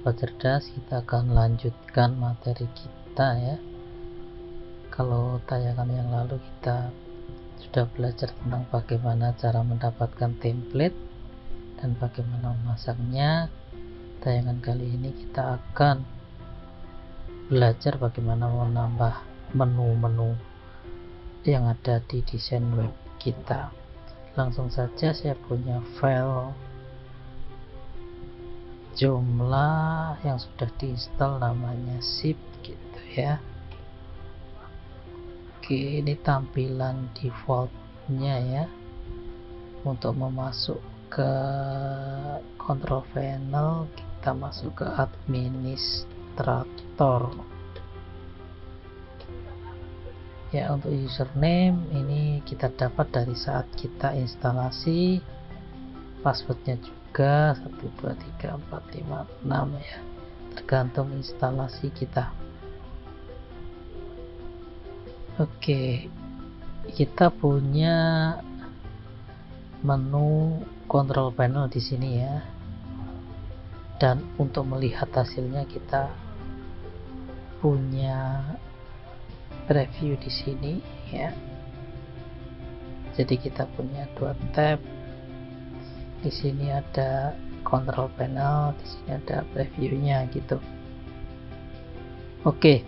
Sobat Cerdas, kita akan lanjutkan materi kita ya. Kalau tayangan yang lalu kita sudah belajar tentang bagaimana cara mendapatkan template dan bagaimana memasangnya. Tayangan kali ini kita akan belajar bagaimana menambah menu-menu yang ada di desain web kita. Langsung saja, saya punya file Joomla yang sudah diinstal, namanya zip gitu ya. Oke, ini tampilan defaultnya ya. Untuk memasuk ke control panel, kita masuk ke administrator ya. Untuk username ini kita dapat dari saat kita instalasi, passwordnya juga 123456 ya, tergantung instalasi kita. Oke, kita punya menu control panel di sini ya, dan untuk melihat hasilnya kita punya preview di sini ya. Jadi kita punya dua tab. Di sini ada control panel, di sini ada previewnya gitu. Oke,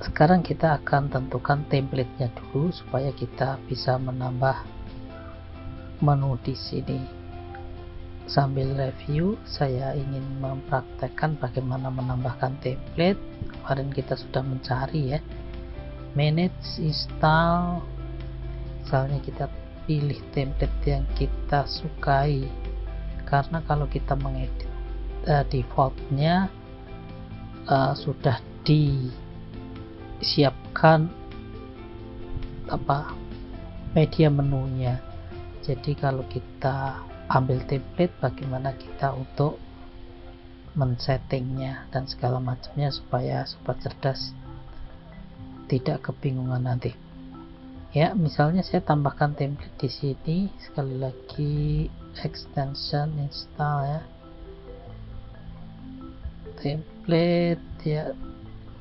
sekarang kita akan tentukan template-nya dulu supaya kita bisa menambah menu di sini. Sambil review, saya ingin mempraktekkan bagaimana menambahkan template. Kemarin kita sudah mencari ya, manage, install. Misalnya kita pilih template yang kita sukai, karena kalau kita mengedit defaultnya sudah disiapkan media menunya. Jadi kalau kita ambil template, bagaimana kita untuk men-settingnya dan segala macamnya supaya sobat cerdas tidak kebingungan nanti. Ya, misalnya saya tambahkan template di sini. Sekali lagi, extension install ya, template ya.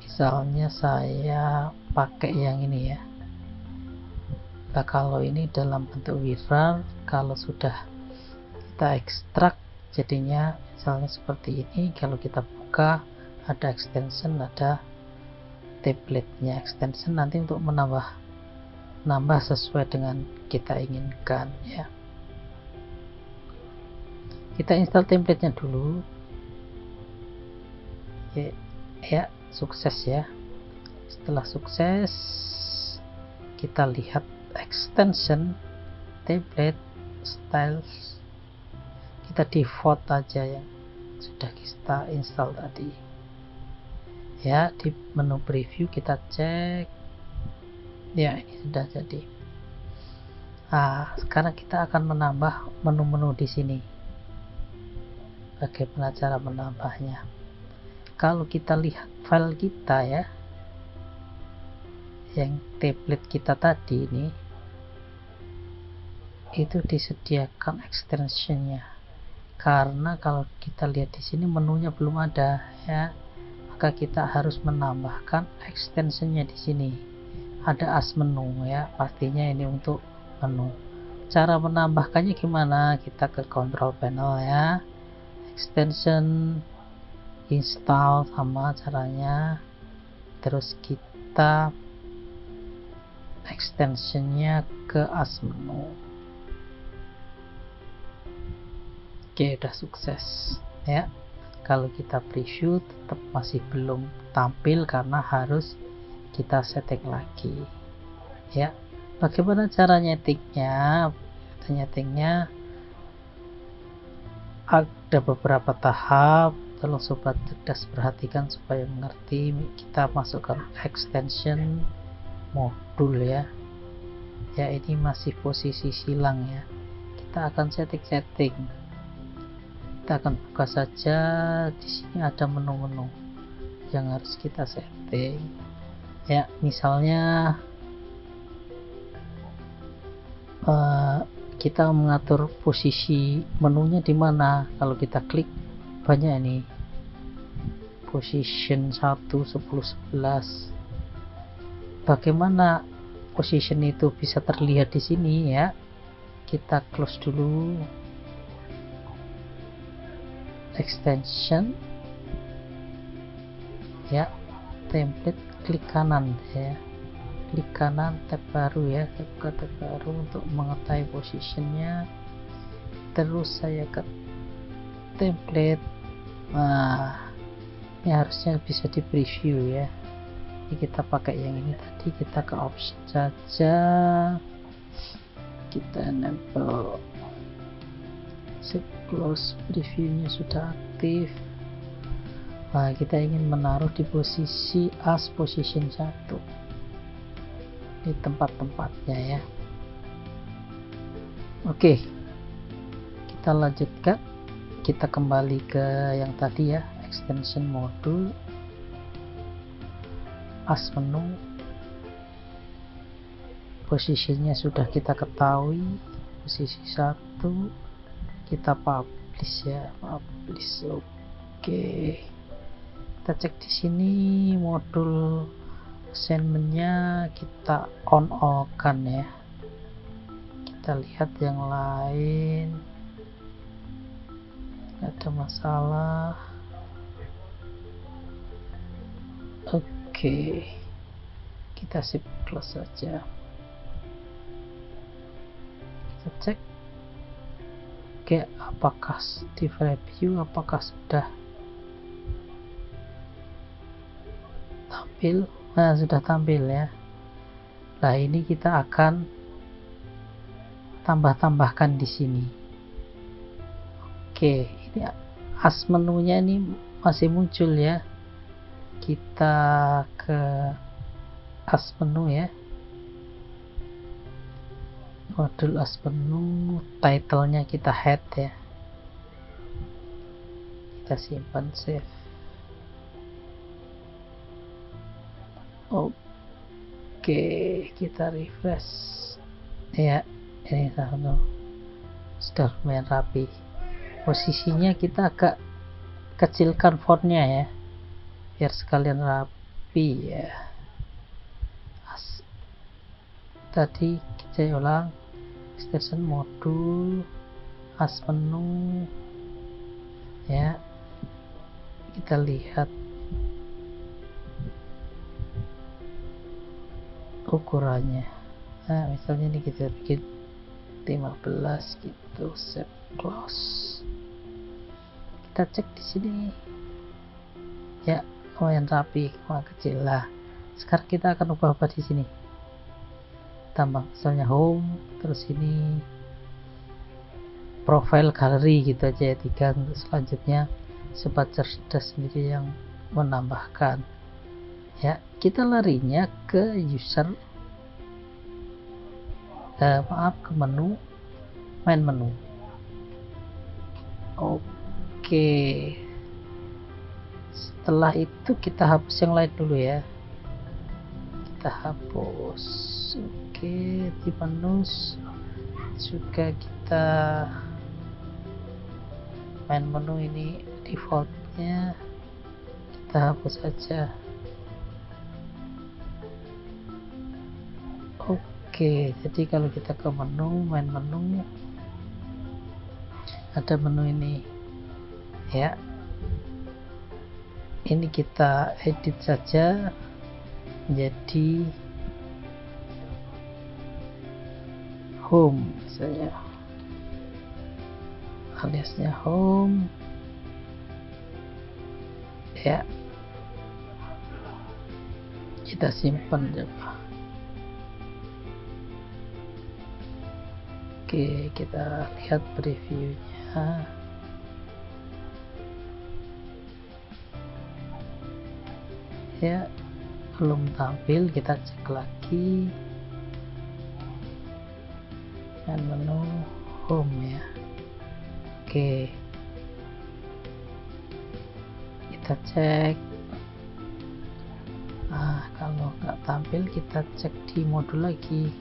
Misalnya saya pakai yang ini ya. Nah, kalau ini dalam bentuk WIRAR, kalau sudah kita ekstrak jadinya misalnya seperti ini. Kalau kita buka, ada extension, ada template-nya. Extension nanti untuk menambah sesuai dengan kita inginkan ya. Kita install template-nya dulu ya, sukses ya. Setelah sukses, kita lihat extension, template, styles, kita default aja yang sudah kita install tadi ya. Di menu preview kita cek ya, ini sudah jadi. Sekarang kita akan menambah menu-menu di sini. Bagaimana cara menambahnya? Kalau kita lihat file kita ya, yang template kita tadi ini, itu disediakan extensionnya. Karena kalau kita lihat di sini menunya belum ada ya, maka kita harus menambahkan extensionnya di sini. Ada as menu ya, pastinya ini untuk menu. Cara menambahkannya gimana? Kita ke control panel ya, extension, install, sama caranya. Terus kita extensionnya ke as menu. Oke, udah sukses ya. Kalau kita preview tetap masih belum tampil karena harus kita setting lagi ya. Bagaimana cara nyetingnya? Nyetingnya ada beberapa tahap, tolong sobat cerdas perhatikan supaya mengerti. Kita masukkan extension modul ya. Ya, ini masih posisi silang ya. Kita akan setting. Kita akan buka saja. Di sini ada menu-menu yang harus kita setting ya. Misalnya kita mengatur posisi menunya di mana. Kalau kita klik banyak ini, position 1, 10, 11. Bagaimana position itu bisa terlihat di sini ya? Kita close dulu extension ya, template, klik kanan ya, klik kanan, tab baru ya, tab baru untuk mengetahui posisinya. Terus saya ke template. Nah, ini harusnya bisa di preview ya. Ini kita pakai yang ini tadi, kita ke option saja, kita enable, close, previewnya sudah aktif. Nah, kita ingin menaruh di posisi as position 1 di tempat-tempatnya ya. Oke, kita lanjutkan, kita kembali ke yang tadi ya, extension modul, as menu, posisinya sudah kita ketahui, posisi 1, kita publish ya, publish. Oke, kita cek di sini modul assignmentnya kita on kan ya. Kita lihat yang lain, nggak ada masalah. Oke, kita sip, close saja. Kita cek, oke, apakah di preview, apakah sudah tampil? Nah, sudah tampil ya. Nah, ini kita akan tambahkan di sini. Oke, ini as menunya ini masih muncul ya. Kita ke as menu ya, modul as menu, titlenya kita head ya, kita simpan, save. Oke, kita refresh ya. Ini sudah lumayan rapi. Posisinya kita agak kecilkan fontnya ya, biar sekalian rapi ya. Tadi kita ulang, extension modul, as menu ya, kita lihat ukurannya. Nah, misalnya ini kita bikin 15 gitu, save, close. Kita cek di sini ya, lumayan rapi, kecil lah. Sekarang kita akan ubah apa di sini, tambah misalnya home, terus ini profile, gallery gitu aja ya, 3. Untuk selanjutnya sobat cerdas sendiri yang menambahkan ya. Kita larinya ke user, ke menu, main menu. Oke, setelah itu kita hapus yang lain dulu ya, kita hapus. Oke, di menu juga kita main menu ini defaultnya kita hapus saja. Oke, jadi kalau kita ke menu, main menu, ada menu ini ya, ini kita edit saja jadi home misalnya, aliasnya home ya, kita simpan coba. Oke, kita lihat previewnya ya, belum tampil. Kita cek lagi dan menu home ya. Oke, kita cek. Nah, kalau nggak tampil kita cek di modul lagi.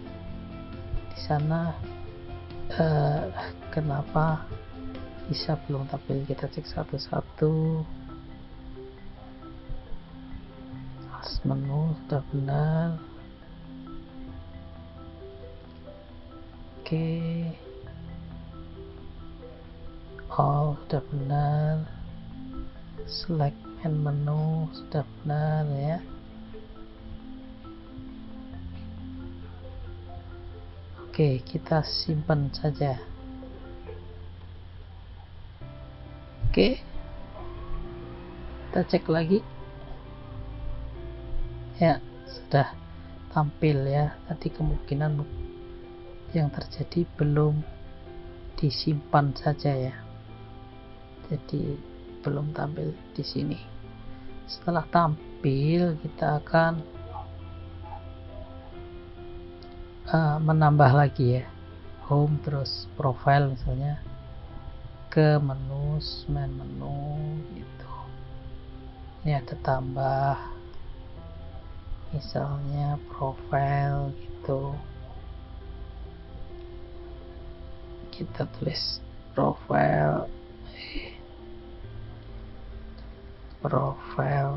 Di sana kenapa bisa belum tampil, kita cek satu-satu. Alas menu sudah benar. Oke, all sudah benar. Select main menu sudah benar ya. Oke, kita simpan saja. Oke, kita cek lagi ya, sudah tampil ya. Tadi kemungkinan yang terjadi belum disimpan saja ya, jadi belum tampil di sini. Setelah tampil, kita akan menambah lagi ya, home terus profile misalnya, ke menu, main menu gitu. Ini ada tambah misalnya profile gitu, kita tulis profile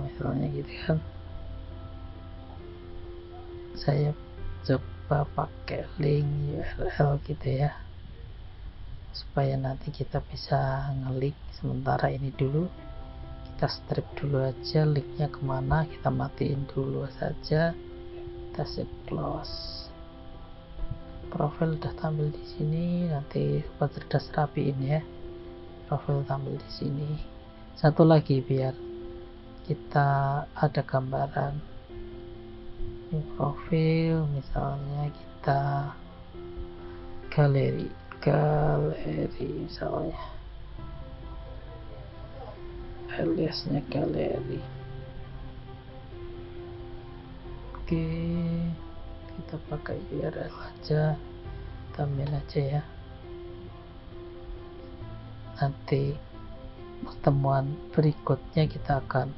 misalnya gitu kan. Saya coba pakai link URL gitu ya, supaya nanti kita bisa ngelik. Sementara ini dulu kita strip dulu aja, linknya kemana kita matiin dulu saja, kita save close. Profil udah tampil di sini, nanti Sobat Cerdas rapiin ya, profil tampil di sini. Satu lagi biar kita ada gambaran. Ini profil, misalnya kita galeri misalnya, aliasnya galeri. Oke, kita pakai URL aja, tampil aja ya. Nanti pertemuan berikutnya kita akan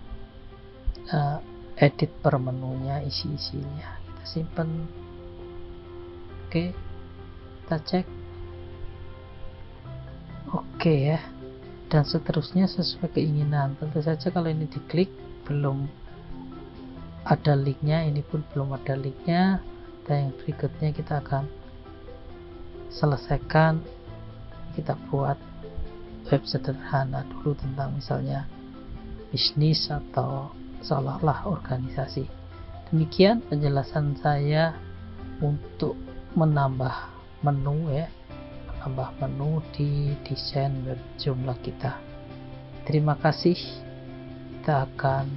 edit per menunya, isi-isinya kita simpan. Oke, kita cek. Oke ya, dan seterusnya sesuai keinginan. Tentu saja kalau ini diklik belum ada linknya, ini pun belum ada linknya, dan yang berikutnya kita akan selesaikan. Kita buat web sederhana dulu tentang misalnya bisnis atau seolah-olah organisasi. Demikian penjelasan saya untuk menambah menu ya, menambah menu di desain web Joomla kita. Terima kasih, kita akan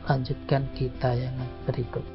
lanjutkan di tayangan berikut.